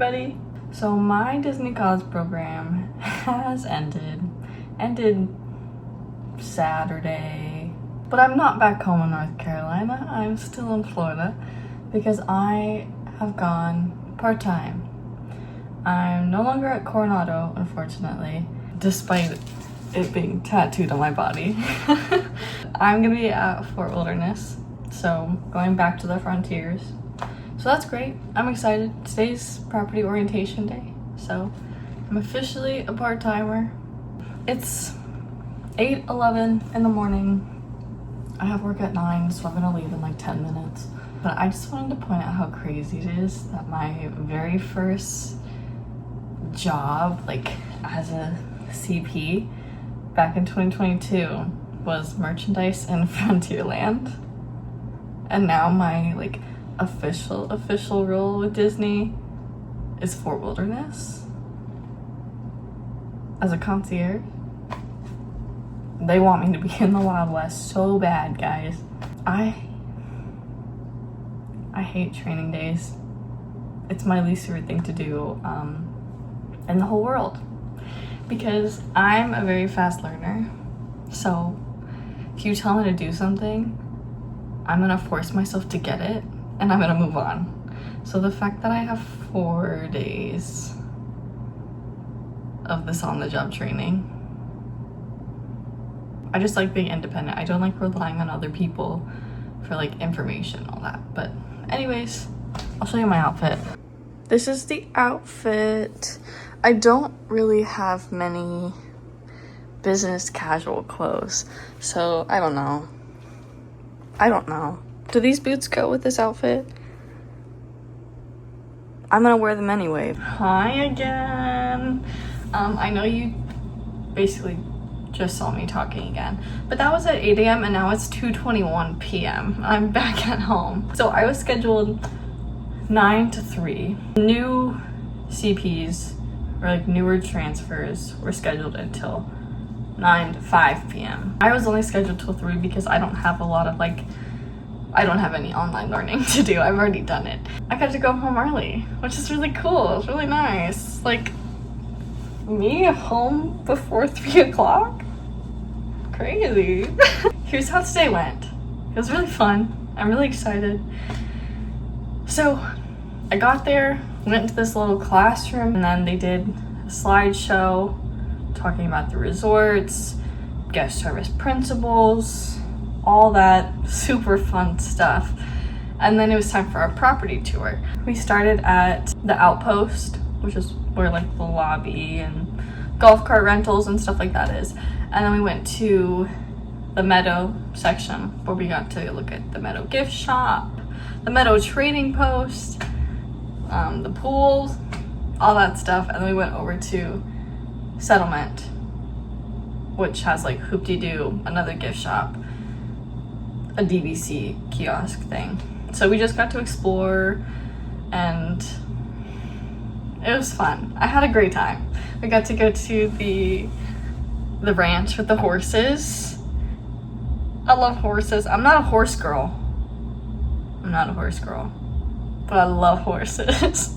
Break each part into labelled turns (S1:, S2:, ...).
S1: everybody! So my Disney College program has ended Saturday, but I'm not back home in North Carolina. I'm still in Florida because I have gone part-time. I'm no longer at Coronado, unfortunately, despite it being tattooed on my body. I'm gonna be at Fort Wilderness, so going back to the frontiers. So that's great. I'm excited. Today's property orientation day, so I'm officially a part-timer. It's 8:11 in the morning. I have work at 9, so I'm gonna leave in like 10 minutes. But I just wanted to point out how crazy it is that my very first job, like as a CP, back in 2022 was merchandise in Frontierland. And now my like official role with Disney is Fort Wilderness as a concierge. They want me to be in the Wild West so bad, guys. I hate training days. It's my least favorite thing to do in the whole world because I'm a very fast learner. So if you tell me to do something, I'm gonna force myself to get it and I'm gonna move on. So the fact that I have 4 days of this on-the-job training, I just like being independent. I don't like relying on other people for like information and all that. But anyways, I'll show you my outfit. This is the outfit. I don't really have many business casual clothes, so I don't know. Do these boots go with this outfit? I'm gonna wear them anyway. Hi again. I know you basically just saw me talking again, but that was at 8 a.m. and now it's 2:21 p.m. I'm back at home. So I was scheduled 9 to 3. New CPs or like newer transfers were scheduled until 9 to 5 p.m. I was only scheduled till 3 because I don't have any online learning to do. I've already done it. I got to go home early, which is really cool. It's really nice. Like, me home before 3 o'clock? Crazy. Here's how today went. It was really fun. I'm really excited. So I got there, went into this little classroom, and then they did a slideshow talking about the resorts, guest service principles, all that super fun stuff. And then it was time for our property tour. We started at the Outpost, which is where like the lobby and golf cart rentals and stuff like that is. And then we went to the Meadow section where we got to look at the Meadow gift shop, the Meadow trading post, the pools, all that stuff. And then we went over to Settlement, which has like Hoop-Dee-Doo, another gift shop, a DVC kiosk thing. So we just got to explore and it was fun. I had a great time. We got to go to the ranch with the horses. I love horses. I'm not a horse girl, but I love horses.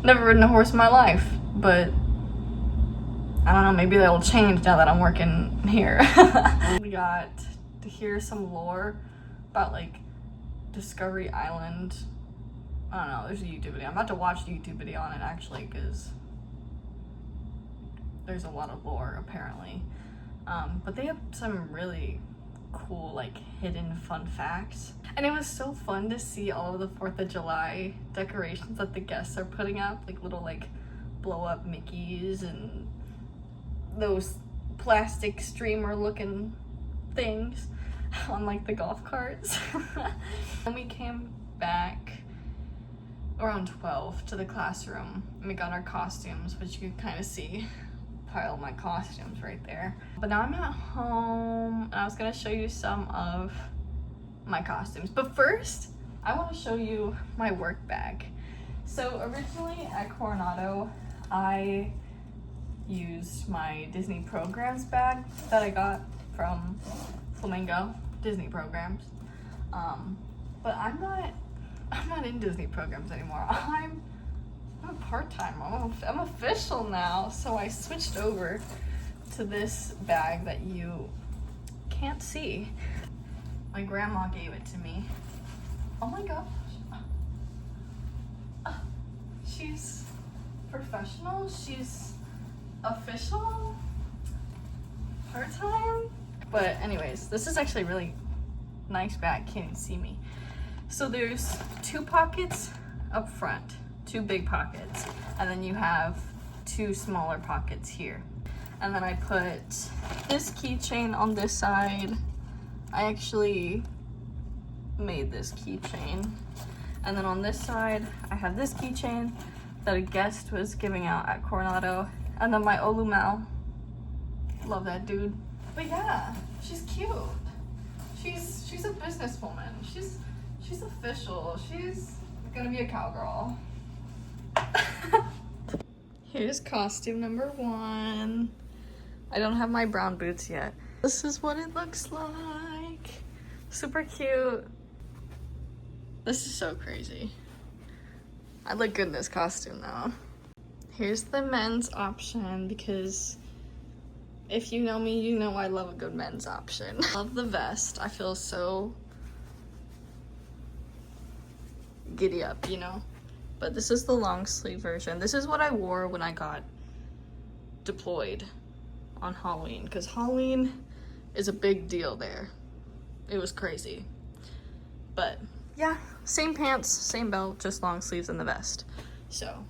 S1: Never ridden a horse in my life, but I don't know, maybe that'll change now that I'm working here. We got to hear some lore about like Discovery Island. I don't know, there's a YouTube video. I'm about to watch the YouTube video on it actually because there's a lot of lore apparently. But they have some really cool like hidden fun facts. And it was so fun to see all of the 4th of July decorations that the guests are putting up, like little like blow up Mickeys and those plastic streamer looking things on like the golf carts. And we came back around 12 to the classroom and we got our costumes, which you can kind of see pile of my costumes right there. But now I'm at home and I was gonna show you some of my costumes, but first I want to show you my work bag. So originally at Coronado I used my Disney Programs bag that I got from Flamingo Disney Programs, but I'm not in Disney Programs anymore. I'm I'm part-time. I'm official now. So I switched over to this bag that you can't see. My grandma gave it to me. Oh my gosh. She's professional. She's official. Part-time. But anyways, this is actually a really nice bag. Can't even see me. So there's 2 pockets up front, 2 big pockets, and then you have 2 smaller pockets here. And then I put this keychain on this side. I actually made this keychain. And then on this side, I have this keychain that a guest was giving out at Coronado. And then my Olumel. Love that dude. But yeah, she's cute. She's a businesswoman. She's official. She's gonna be a cowgirl. Here's costume number 1. I don't have my brown boots yet. This is what it looks like. Super cute. This is so crazy. I look good in this costume though. Here's the men's option because if you know me, you know I love a good men's option. Love the vest. I feel so giddy up, you know? But this is the long sleeve version. This is what I wore when I got deployed on Halloween, because Halloween is a big deal there. It was crazy. But yeah, same pants, same belt, just long sleeves and the vest. So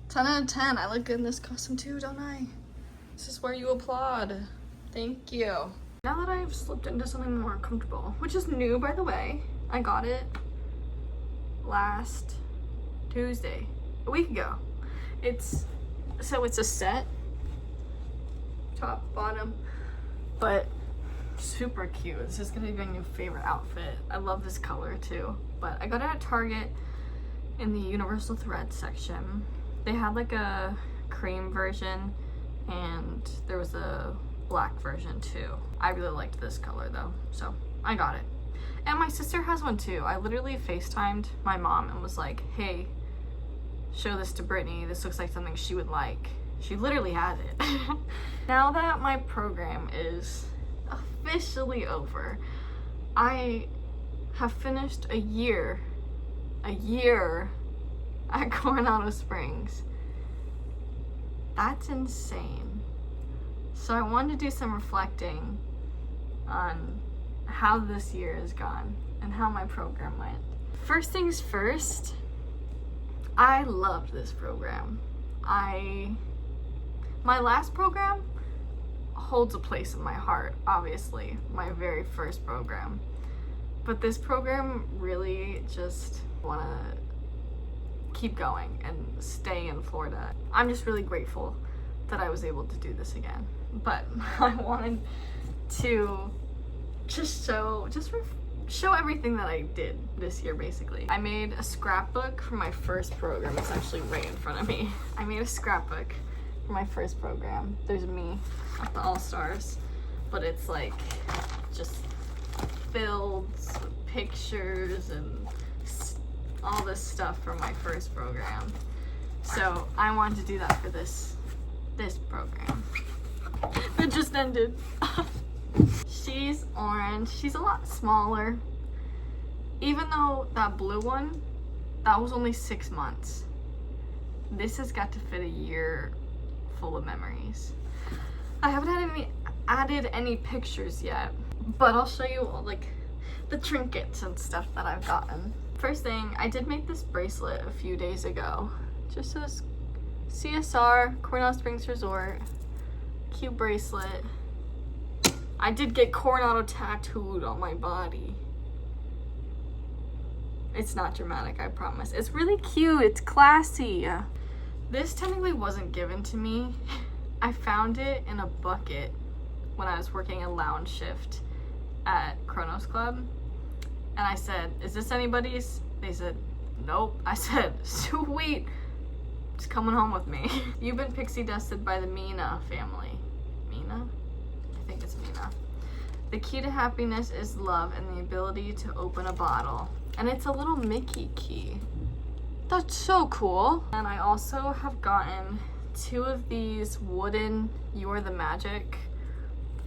S1: 10 out of 10. I look good in this costume too, don't I? This is where you applaud. Thank you. Now that I've slipped into something more comfortable, which is new by the way, I got it last Tuesday, a week ago. It's a set, top, bottom, but super cute. This is gonna be my new favorite outfit. I love this color too. But I got it at Target in the Universal Thread section. They had like a cream version and there was a black version too. I really liked this color though, so I got it. And my sister has one too. I literally FaceTimed my mom and was like, hey, show this to Brittany. This looks like something she would like. She literally has it. Now that my program is officially over, I have finished a year at Coronado Springs. That's insane. So I wanted to do some reflecting on how this year has gone and how my program went. First things first, I loved this program. My last program holds a place in my heart, obviously, my very first program. But this program really just wanna keep going and stay in Florida. I'm just really grateful that I was able to do this again. But I wanted to just show everything that I did this year, basically. I made a scrapbook for my first program. It's actually right in front of me. I made a scrapbook for my first program. There's me at the All-Stars, but it's like just filled with pictures and all this stuff from my first program. So I wanted to do that for this program that just ended. She's orange. She's a lot smaller. Even though that blue one, that was only 6 months. This has got to fit a year full of memories. I haven't added any pictures yet, but I'll show you all like the trinkets and stuff that I've gotten. First thing, I did make this bracelet a few days ago. Just says CSR, Coronado Springs Resort. Cute bracelet. I did get Coronado tattooed on my body. It's not dramatic, I promise. It's really cute, it's classy. This technically wasn't given to me. I found it in a bucket when I was working a lounge shift at Kronos Club. And I said, is this anybody's? They said, nope. I said, sweet, it's coming home with me. You've been pixie dusted by the Mina family. Mina? I think it's Mina. The key to happiness is love and the ability to open a bottle. And it's a little Mickey key. That's so cool. And I also have gotten 2 of these wooden You Are the Magic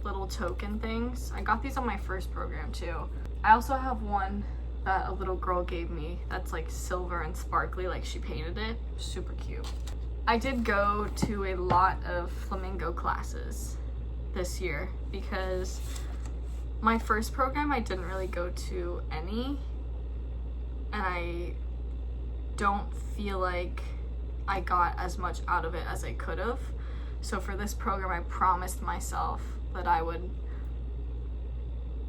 S1: little token things. I got these on my first program too. I also have one that a little girl gave me that's like silver and sparkly, like she painted it. Super cute. I did go to a lot of flamingo classes this year because my first program I didn't really go to any, and I don't feel like I got as much out of it as I could have. So for this program I promised myself that I would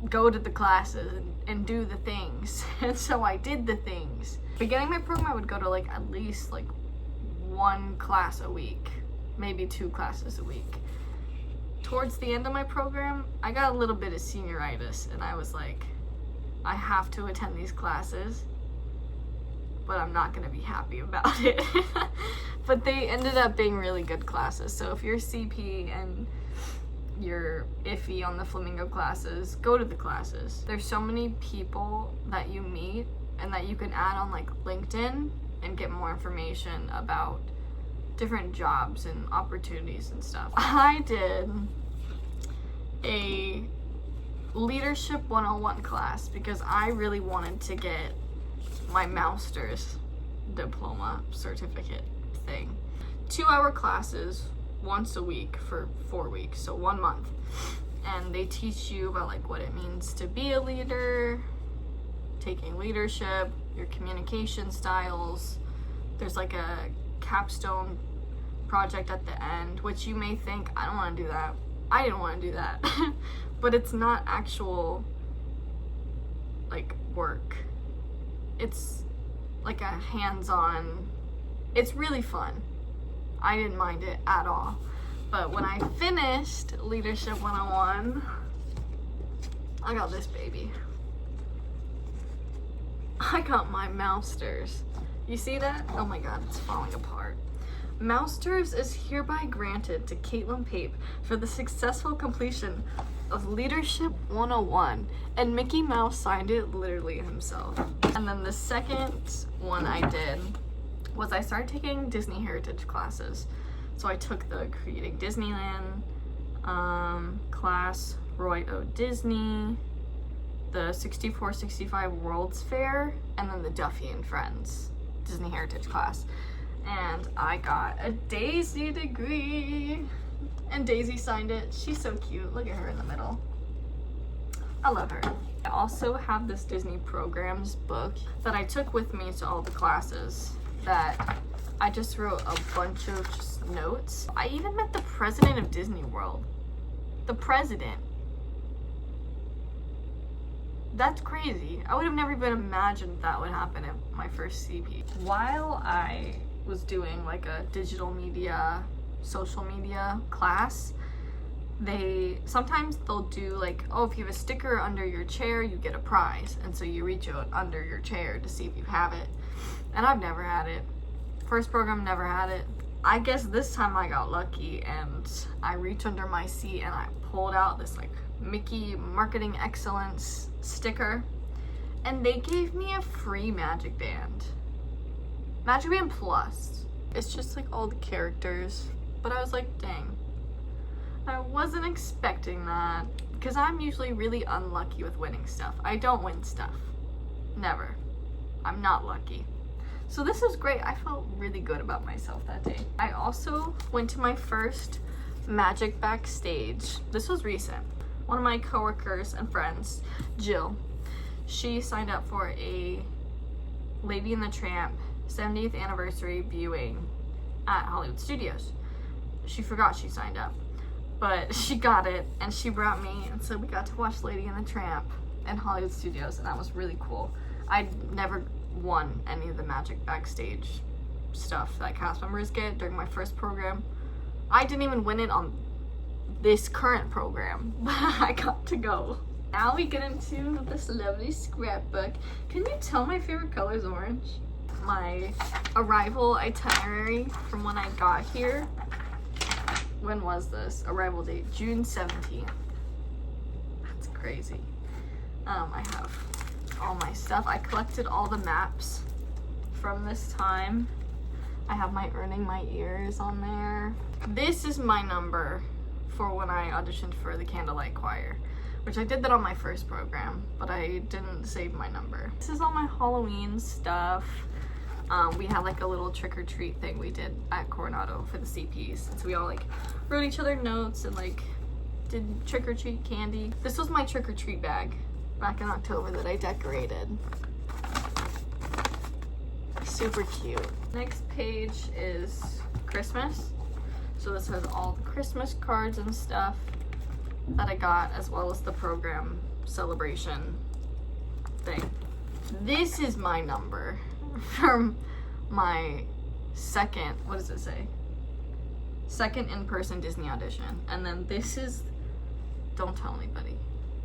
S1: go to the classes and do the things. And so I did the things. Beginning my program I would go to like at least like 1 class a week, maybe 2 classes a week. Towards the end of my program, I got a little bit of senioritis and I was like, I have to attend these classes, but I'm not gonna be happy about it. But they ended up being really good classes. So if you're CP and you're iffy on the flamingo classes, go to the classes. There's so many people that you meet and that you can add on like LinkedIn and get more information about different jobs and opportunities and stuff. I did a leadership 101 class because I really wanted to get my master's diploma certificate thing. 2-hour classes once a week for 4 weeks, so 1 month. And they teach you about like what it means to be a leader, taking leadership, your communication styles. There's like a capstone project at the end, which you may think, I don't want to do that. I didn't want to do that. But it's not actual like work. It's like a hands-on, it's really fun. I didn't mind it at all. But when I finished Leadership 101, I got this baby. I got my Mausters. You see that? Oh my god, it's falling apart. Mausters is hereby granted to Caitlin Pape for the successful completion of Leadership 101. And Mickey Mouse signed it literally himself. And then the second one I did was I started taking Disney Heritage classes. So I took the Creating Disneyland class, Roy O. Disney, the 6465 World's Fair, and then the Duffy and Friends Disney Heritage class. And I got a Daisy degree. And Daisy signed it. She's so cute. Look at her in the middle. I love her. I also have this Disney Programs book that I took with me to all the classes that I just wrote a bunch of just notes. I even met the president of Disney World. The president. That's crazy. I would have never even imagined that would happen at my first CP. While I was doing like a digital media, social media class, sometimes they'll do like, oh, if you have a sticker under your chair, you get a prize. And so you reach out under your chair to see if you have it. And I've never had it. First program, never had it. I guess this time I got lucky and I reached under my seat and I pulled out this like Mickey Marketing Excellence sticker. And they gave me a free Magic Band. Magic Band Plus. It's just like all the characters. But I was like, dang. I wasn't expecting that. Because I'm usually really unlucky with winning stuff. I don't win stuff. Never. I'm not lucky. So this was great. I felt really good about myself that day. I also went to my first Magic Backstage. This was recent. One of my coworkers and friends, Jill, she signed up for a Lady and the Tramp 70th anniversary viewing at Hollywood Studios. She forgot she signed up, but she got it and she brought me, and so we got to watch Lady and the Tramp in Hollywood Studios, and that was really cool. I'd never won any of the Magic Backstage stuff that cast members get during my first program. I didn't even win it on this current program, but I got to go. Now we get into this lovely scrapbook. Can you tell my favorite color is orange? My arrival itinerary from when I got here. When was this? Arrival date, June 17th. That's crazy. I have all my stuff. I collected all the maps from this time. I have my Earning My Ears on there. This is my number for when I auditioned for the Candlelight Choir, which I did that on my first program, but I didn't save my number. This is all my Halloween stuff. We had like a little trick-or-treat thing we did at Coronado for the CPs. And so we all like wrote each other notes and like did trick-or-treat candy. This was my trick-or-treat bag back in October that I decorated. Super cute. Next page is Christmas. So this has all the Christmas cards and stuff that I got, as well as the program celebration thing. This is my number from my second, what does it say? Second in-person Disney audition. And then this is, don't tell anybody,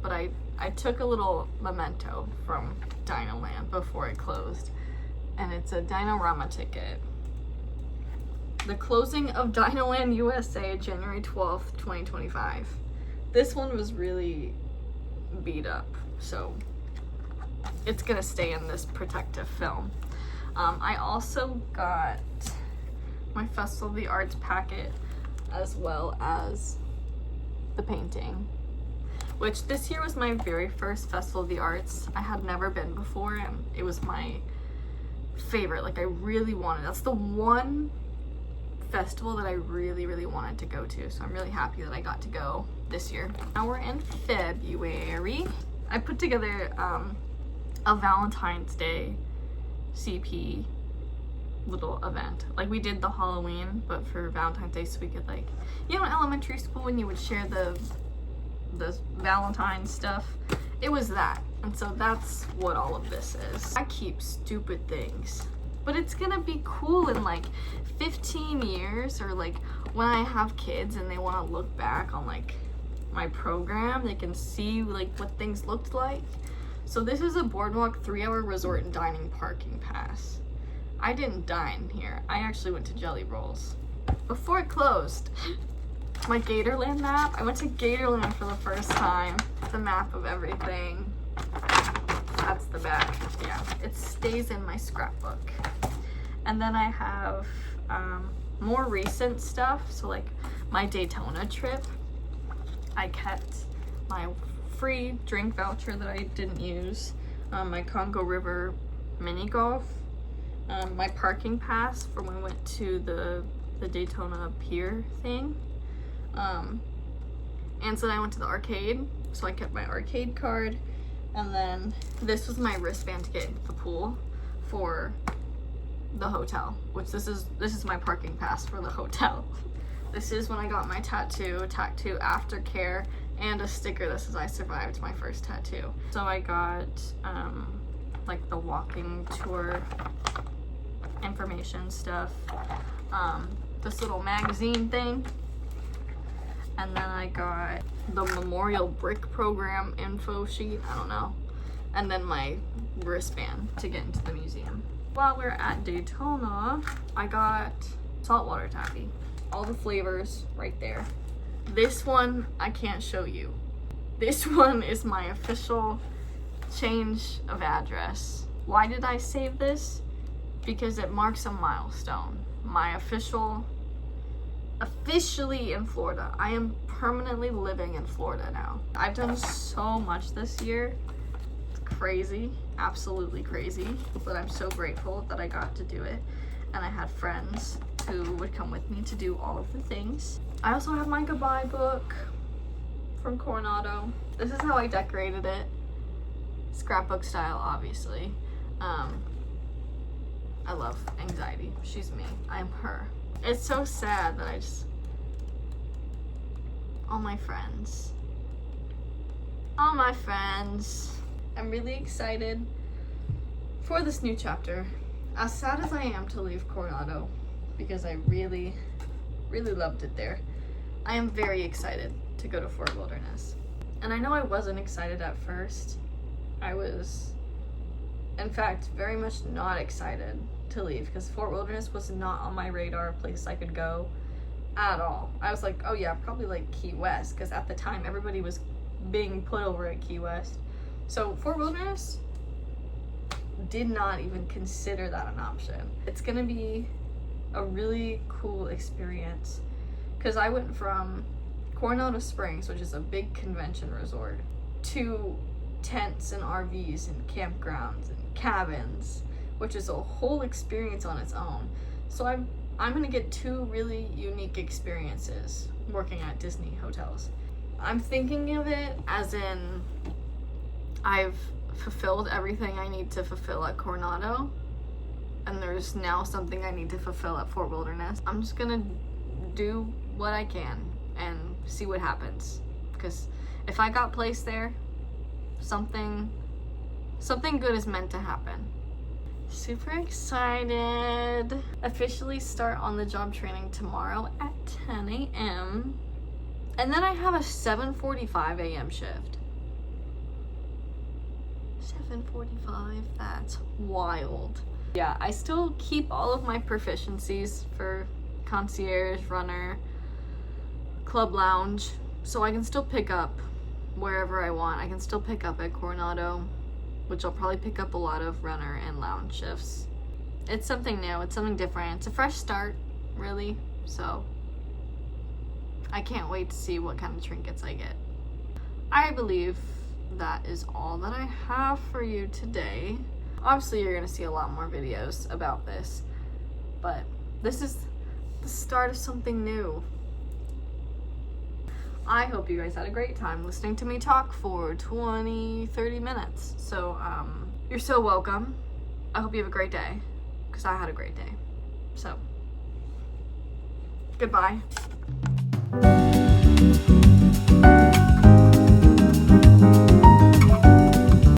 S1: but I took a little memento from Dinoland before it closed. And it's a Dinorama ticket. The closing of Dinoland USA, January 12th, 2025. This one was really beat up, so it's gonna stay in this protective film. I also got my Festival of the Arts packet, as well as the painting, which this year was my very first Festival of the Arts. I had never been before, and it was my favorite. Like, I really wanted, that's the one festival that I really, really wanted to go to, so I'm really happy that I got to go this year. Now we're in February. I put together a Valentine's Day CP little event. Like, we did the Halloween, but for Valentine's Day, so we could, like, you know, in elementary school when you would share the Valentine stuff, it was that. And so that's what all of this is. I keep stupid things, but it's gonna be cool in like 15 years, or like when I have kids and they want to look back on like my program, they can see like what things looked like. So this is a Boardwalk 3-hour resort and dining parking pass. I didn't dine here. I actually went to Jelly Rolls before it closed. My Gatorland map. I went to Gatorland for the first time. It's a map of everything. That's the back. Yeah, it stays in my scrapbook. And then I have more recent stuff. So like my Daytona trip, I kept my free drink voucher that I didn't use, my Congo River mini golf, my parking pass for when we went to the Daytona Pier thing, and so then I went to the arcade, so I kept my arcade card. And then this was my wristband to get into the pool for the hotel, which this is my parking pass for the hotel. This is when I got my tattoo aftercare, and a sticker that says I survived my first tattoo. So I got like the walking tour information stuff, this little magazine thing, and then I got the Memorial Brick Program info sheet, I don't know, and then my wristband to get into the museum. While we're at Daytona, I got saltwater taffy. All the flavors right there. This one I can't show you. This one is my official change of address. Why did I save this? Because it marks a milestone. My officially in Florida. I am permanently living in Florida now. I've done so much this year. It's crazy, absolutely crazy, but I'm so grateful that I got to do it. And I had friends who would come with me to do all of the things. I also have my goodbye book from Coronado. This is how I decorated it. Scrapbook style, obviously. I love anxiety. She's me. I'm her. It's so sad that all my friends. I'm really excited for this new chapter. As sad as I am to leave Coronado, because I really, really loved it there, I am very excited to go to Fort Wilderness. And I know I wasn't excited at first. I was, in fact, very much not excited to leave, because Fort Wilderness was not on my radar, a place I could go at all. I was like, oh yeah, probably like Key West, because at the time everybody was being put over at Key West. So Fort Wilderness, did not even consider that an option. It's gonna be a really cool experience because I went from Coronado Springs, which is a big convention resort, to tents and RVs and campgrounds and cabins, which is a whole experience on its own. So I'm gonna get 2 really unique experiences working at Disney hotels. I'm thinking of it as in I've fulfilled everything I need to fulfill at Coronado, and there's now something I need to fulfill at Fort Wilderness. I'm just gonna do what I can and see what happens, because if I got placed there, something good is meant to happen. Super excited. Officially start on the job training tomorrow at 10 a.m. And then I have a 7:45 a.m. shift. 7:45, that's wild. Yeah, I still keep all of my proficiencies for concierge, runner, club lounge, so I can still pick up wherever I want. I can still pick up at Coronado, which I'll probably pick up a lot of runner and lounge shifts. It's something new, it's something different. It's a fresh start, really, so I can't wait to see what kind of trinkets I get. I believe that is all that I have for you today. Obviously, you're gonna see a lot more videos about this, but this is the start of something new. I hope you guys had a great time listening to me talk for 20-30 minutes. So, you're so welcome. I hope you have a great day, because I had a great day. So, goodbye.